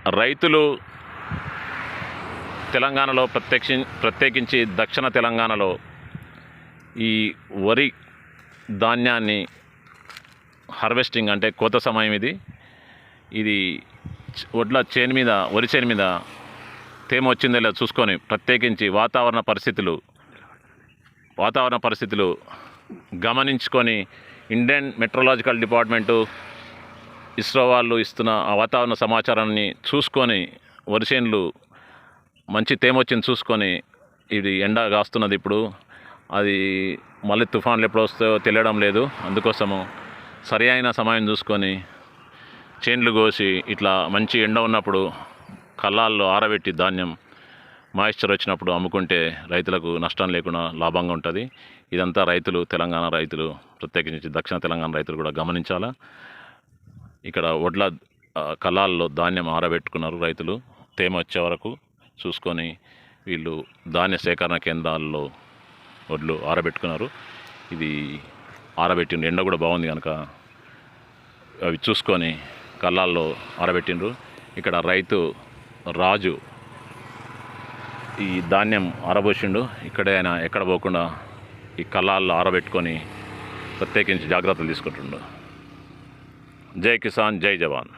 రైతులు తెలంగాణలో ప్రత్యేకించి దక్షిణ తెలంగాణలో ఈ వరి ధాన్యాన్ని హార్వెస్టింగ్ అంటే కోత సమయం ఇది వడ్ల చేను మీద వరి చేను మీద తేమ వచ్చిందో లేదో చూసుకొని ప్రత్యేకించి వాతావరణ పరిస్థితులు గమనించుకొని ఇండియన్ మెట్రలాజికల్ డిపార్ట్మెంటు ఇస్రో వాళ్ళు ఇస్తున్న ఆ వాతావరణ సమాచారాన్ని చూసుకొని వరి చేనులు మంచి తేమ వచ్చింది చూసుకొని ఇది ఎండ కాస్తున్నది ఇప్పుడు అది మళ్ళీ తుఫాన్లు ఎప్పుడు వస్తాయో తెలియడం లేదు. అందుకోసము సరి అయిన సమయం చూసుకొని చేన్లు కోసి ఇట్లా మంచి ఎండ ఉన్నప్పుడు కళ్ళాల్లో ఆరబెట్టి ధాన్యం మాయిశ్చర్ వచ్చినప్పుడు అమ్ముకుంటే రైతులకు నష్టం లేకుండా లాభంగా ఉంటుంది. ఇదంతా తెలంగాణ రైతులు ప్రత్యేకించి దక్షిణ తెలంగాణ రైతులు కూడా గమనించాలా. ఇక్కడ వడ్ల కళ్ళాల్లో ధాన్యం ఆరబెట్టుకున్నారు రైతులు. తేమ వచ్చే వరకు చూసుకొని వీళ్ళు ధాన్య సేకరణ కేంద్రాల్లో వడ్లు ఆరబెట్టుకున్నారు. ఇది ఆరబెట్టిండ్రు, ఎండ కూడా బాగుంది కనుక అవి చూసుకొని కళ్ళాల్లో ఆరబెట్టిండ్రు. ఇక్కడ రైతు రాజు ఈ ధాన్యం ఆరబోసిండు. ఇక్కడే ఆయన ఎక్కడ పోకుండా ఈ కళ్ళాల్లో ఆరబెట్టుకొని ప్రత్యేకించి జాగ్రత్తలు తీసుకుంటుండు. జై కిసాన్, జై జవాన్.